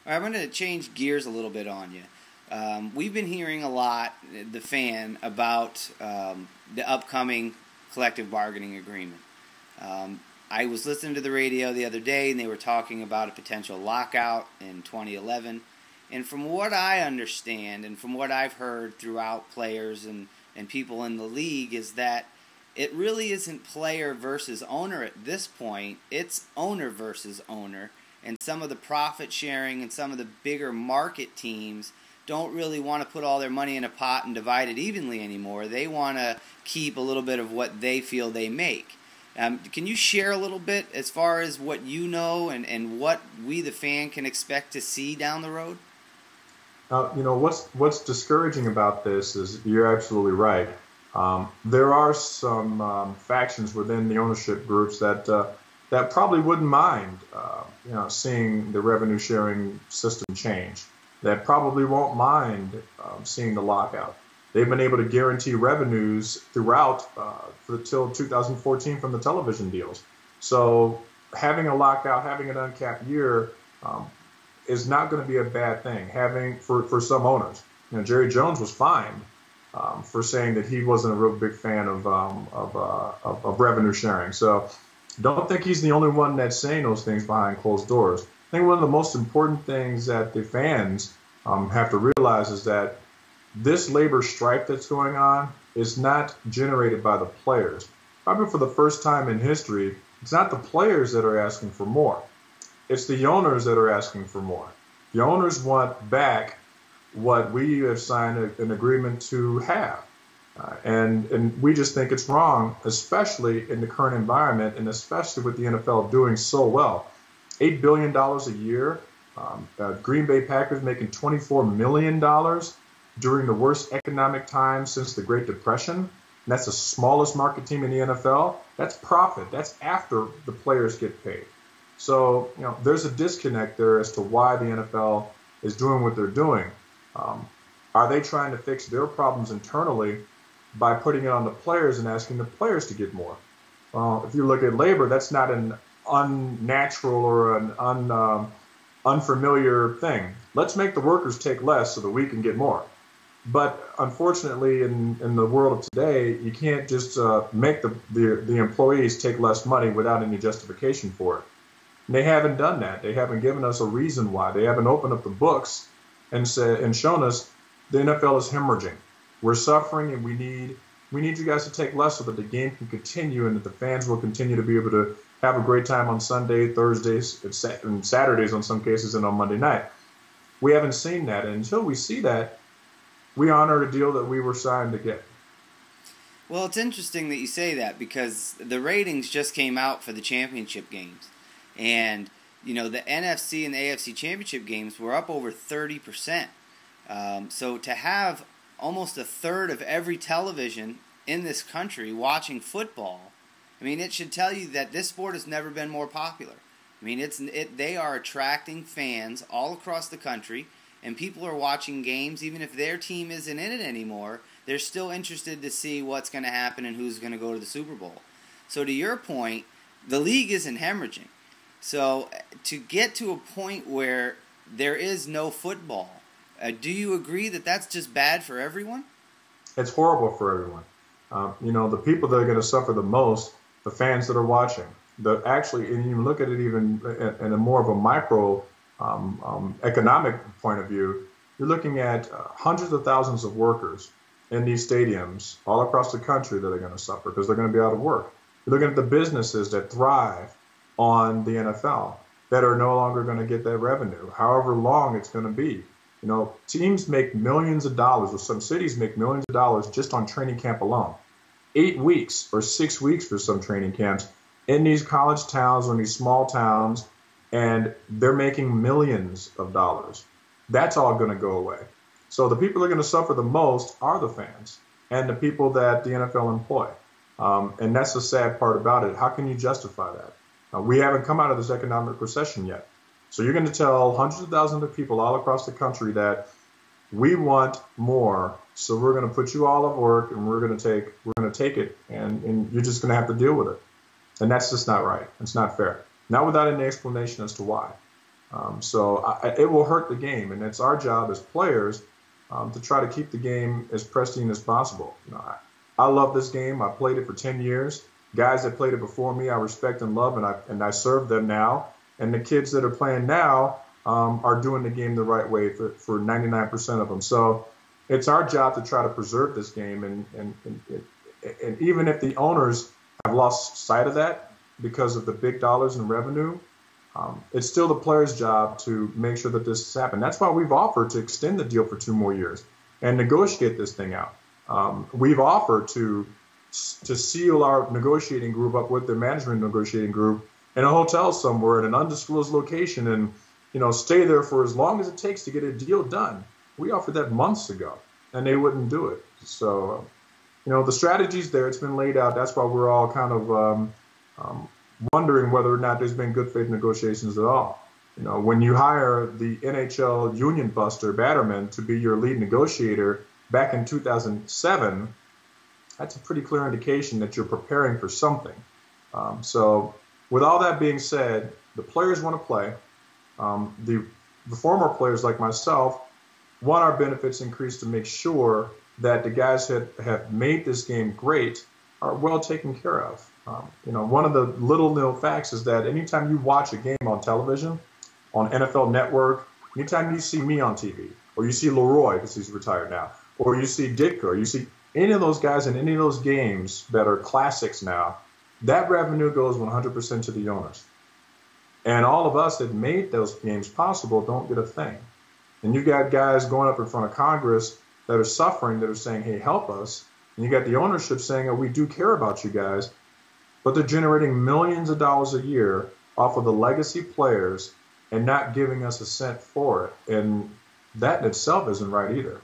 I'm going to change gears a little bit on you. We've been hearing a lot, the fan, about the upcoming collective bargaining agreement. I was listening to the radio the other day, and they were talking about a potential lockout in 2011. And from what I understand, and from what I've heard throughout players and people in the league, is that it really isn't player versus owner at this point. It's owner versus owner. And some of the profit sharing and some of the bigger market teams don't really want to put all their money in a pot and divide it evenly anymore. They want to keep a little bit of what they feel they make. Can you share a little bit as far as what you know and what we, the fan, can expect to see down the road? What's discouraging about this is you're absolutely right. There are some factions within the ownership groups that probably wouldn't mind, seeing the revenue sharing system change. That probably won't mind seeing the lockout. They've been able to guarantee revenues throughout till 2014 from the television deals. So having a lockout, having an uncapped year, is not going to be a bad thing. Having for some owners, Jerry Jones was fined for saying that he wasn't a real big fan of revenue sharing. So don't think he's the only one that's saying those things behind closed doors. I think one of the most important things that the fans have to realize is that this labor strike that's going on is not generated by the players. Probably for the first time in history, it's not the players that are asking for more. It's the owners that are asking for more. The owners want back what we have signed an agreement to have. And we just think it's wrong, especially in the current environment and especially with the NFL doing so well. $8 billion a year, Green Bay Packers making $24 million during the worst economic time since the Great Depression. And that's the smallest market team in the NFL. That's profit. That's after the players get paid. So, there's a disconnect there as to why the NFL is doing what they're doing. Are they trying to fix their problems internally by putting it on the players and asking the players to get more? If you look at labor, that's not an unnatural or an unfamiliar thing. Let's make the workers take less so that we can get more. But unfortunately, in the world of today, you can't just make the employees take less money without any justification for it. And they haven't done that. They haven't given us a reason why. They haven't opened up the books and shown us the NFL is hemorrhaging. We're suffering, and we need you guys to take less so that the game can continue and that the fans will continue to be able to have a great time on Sunday, Thursdays, and Saturdays in some cases, and on Monday night. We haven't seen that, and until we see that, we honor a deal that we were signed to get. Well, it's interesting that you say that because the ratings just came out for the championship games. And, the NFC and the AFC championship games were up over 30%. So to have almost a third of every television in this country watching football, it should tell you that this sport has never been more popular. They are attracting fans all across the country, and people are watching games even if their team isn't in it anymore. They're still interested to see what's going to happen and who's going to go to the Super Bowl. So to your point, the league isn't hemorrhaging. So to get to a point where there is no football, do you agree that that's just bad for everyone? It's horrible for everyone. The people that are going to suffer the most, the fans that are watching. And you look at it even in a more of a micro economic point of view, you're looking at hundreds of thousands of workers in these stadiums all across the country that are going to suffer because they're going to be out of work. You're looking at the businesses that thrive on the NFL that are no longer going to get that revenue, however long it's going to be. Teams make millions of dollars, or some cities make millions of dollars just on training camp alone. 8 weeks or 6 weeks for some training camps in these college towns or in these small towns, and they're making millions of dollars. That's all going to go away. So the people that are going to suffer the most are the fans and the people that the NFL employ. And that's the sad part about it. How can you justify that? We haven't come out of this economic recession yet. So you're going to tell hundreds of thousands of people all across the country that we want more, so we're going to put you all at work and we're going to take it, and you're just going to have to deal with it. And that's just not right. It's not fair. Not without any explanation as to why. It will hurt the game, and it's our job as players to try to keep the game as pristine as possible. I love this game. I played it for 10 years. Guys that played it before me, I respect and love, and I serve them now. And the kids that are playing now are doing the game the right way for 99% of them. So it's our job to try to preserve this game, and even if the owners have lost sight of that because of the big dollars in revenue, it's still the players' job to make sure that this has happened. That's why we've offered to extend the deal for 2 more years and negotiate this thing out. We've offered to seal our negotiating group up with the management negotiating group in a hotel somewhere in an undisclosed location, and stay there for as long as it takes to get a deal done. We offered that months ago, and they wouldn't do it. So, the strategy's there. It's been laid out. That's why we're all kind of wondering whether or not there's been good faith negotiations at all. When you hire the NHL union buster Batterman to be your lead negotiator back in 2007, that's a pretty clear indication that you're preparing for something. So with all that being said, the players want to play. The former players like myself want our benefits increased to make sure that the guys that have made this game great are well taken care of. One of the little-known facts is that anytime you watch a game on television, on NFL Network, anytime you see me on TV, or you see Leroy, because he's retired now, or you see Ditka, or you see any of those guys in any of those games that are classics now, that revenue goes 100% to the owners. And all of us that made those games possible don't get a thing. And you've got guys going up in front of Congress that are suffering, that are saying, hey, help us. And you got the ownership saying, oh, we do care about you guys. But they're generating millions of dollars a year off of the legacy players and not giving us a cent for it. And that in itself isn't right either.